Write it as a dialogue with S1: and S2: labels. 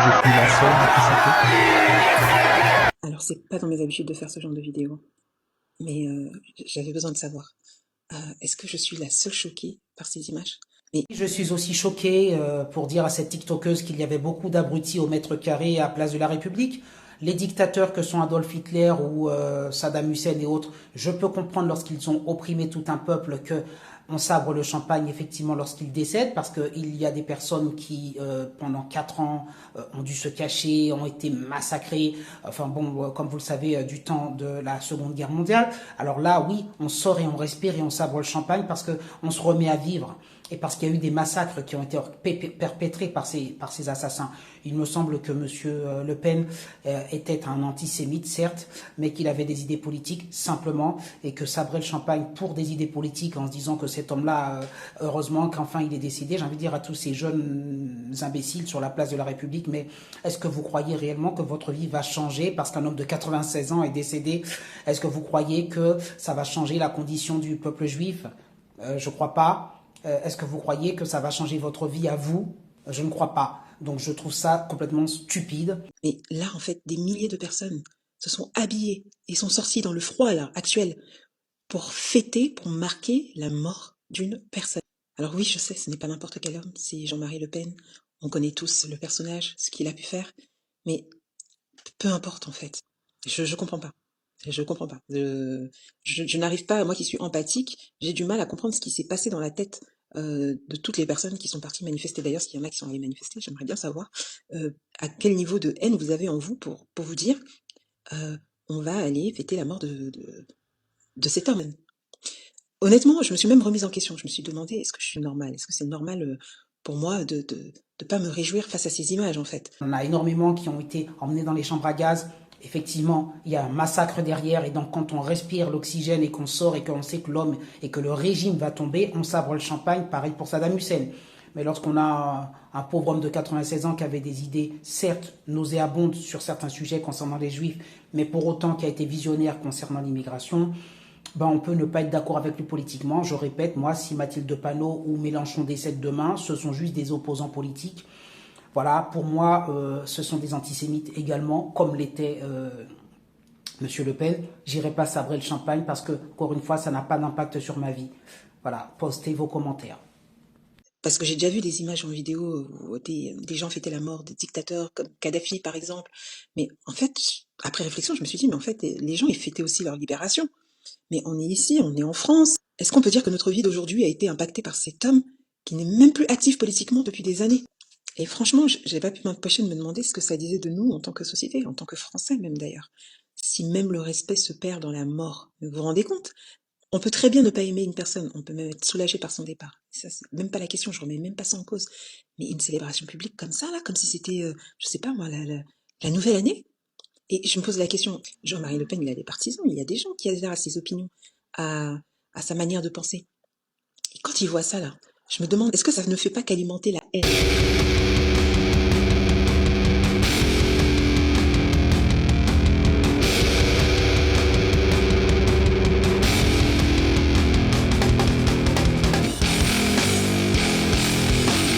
S1: J'étais la seule à tout ça.
S2: Alors, c'est pas dans mes habitudes de faire ce genre de vidéo, mais j'avais besoin de savoir. Est-ce que je suis la seule choquée par ces images? Mais
S3: Je suis aussi choqué pour dire à cette TikTokeuse qu'il y avait beaucoup d'abrutis au mètre carré à Place de la République. Les dictateurs que sont Adolf Hitler ou Saddam Hussein et autres, je peux comprendre lorsqu'ils ont opprimé tout un peuple que on sabre le champagne effectivement lorsqu'ils décèdent parce qu'il y a des personnes qui pendant 4 ans ont dû se cacher, ont été massacrées, enfin bon, comme vous le savez, du temps de la Seconde Guerre mondiale. Alors là, oui, on sort et on respire et on sabre le champagne parce que on se remet à vivre et parce qu'il y a eu des massacres qui ont été perpétrés par ces assassins. Il me semble que M. Le Pen était un antisémite, certes, mais qu'il avait des idées politiques, simplement, et que sabrer le champagne pour des idées politiques en se disant que cet homme-là, heureusement qu'enfin il est décédé, j'ai envie de dire à tous ces jeunes imbéciles sur la place de la République, mais est-ce que vous croyez réellement que votre vie va changer parce qu'un homme de 96 ans est décédé? Est-ce que vous croyez que ça va changer la condition du peuple juif? Je ne crois pas. Est-ce que vous croyez que ça va changer votre vie à vous? Je ne crois pas. Donc je trouve ça complètement stupide.
S2: Mais là, en fait, des milliers de personnes se sont habillées et sont sorties dans le froid là, actuel pour fêter, pour marquer la mort d'une personne. Alors oui, je sais, ce n'est pas n'importe quel homme, c'est Jean-Marie Le Pen. On connaît tous le personnage, ce qu'il a pu faire, mais peu importe en fait. Je comprends pas. Je comprends pas. Je n'arrive pas, moi qui suis empathique, j'ai du mal à comprendre ce qui s'est passé dans la tête de toutes les personnes qui sont parties manifester. D'ailleurs, s'il y en a qui sont allées manifester, j'aimerais bien savoir à quel niveau de haine vous avez en vous pour vous dire euh, on va aller fêter la mort de cet homme. Honnêtement, je me suis même remise en question. Je me suis demandé, est-ce que je suis normale? Est-ce que c'est normal pour moi de pas me réjouir face à ces images, en fait?
S3: On a énormément qui ont été emmenés dans les chambres à gaz. Effectivement, il y a un massacre derrière et donc quand on respire l'oxygène et qu'on sort et qu'on sait que l'homme et que le régime va tomber, on sabre le champagne, pareil pour Saddam Hussein. Mais lorsqu'on a un pauvre homme de 96 ans qui avait des idées, certes, nauséabondes sur certains sujets concernant les juifs, mais pour autant qui a été visionnaire concernant l'immigration, ben on peut ne pas être d'accord avec lui politiquement. Je répète, moi, si Mathilde Panot ou Mélenchon décèdent demain, ce sont juste des opposants politiques. Voilà, pour moi, ce sont des antisémites également, comme l'était Monsieur Le Pen. J'irai pas sabrer le champagne parce que, encore une fois, ça n'a pas d'impact sur ma vie. Voilà, postez vos commentaires.
S2: Parce que j'ai déjà vu des images en vidéo où des gens fêtaient la mort de dictateurs comme Kadhafi, par exemple. Mais en fait, après réflexion, je me suis dit, mais en fait, les gens, ils fêtaient aussi leur libération. Mais on est ici, on est en France. Est-ce qu'on peut dire que notre vie d'aujourd'hui a été impactée par cet homme qui n'est même plus actif politiquement depuis des années? Et franchement, j'ai pas pu m'empêcher de me demander ce que ça disait de nous en tant que société, en tant que Français même d'ailleurs. Si même le respect se perd dans la mort, vous vous rendez compte? On peut très bien ne pas aimer une personne, on peut même être soulagé par son départ. Ça, c'est même pas la question, je remets même pas ça en cause. Mais une célébration publique comme ça, là, comme si c'était, je sais pas moi, la nouvelle année. Et je me pose la question, Jean-Marie Le Pen, il a des partisans, il y a des gens qui adhèrent à ses opinions, à, à sa manière de penser. Et quand ils voient ça, là, je me demande, est-ce que ça ne fait pas qu'alimenter la haine?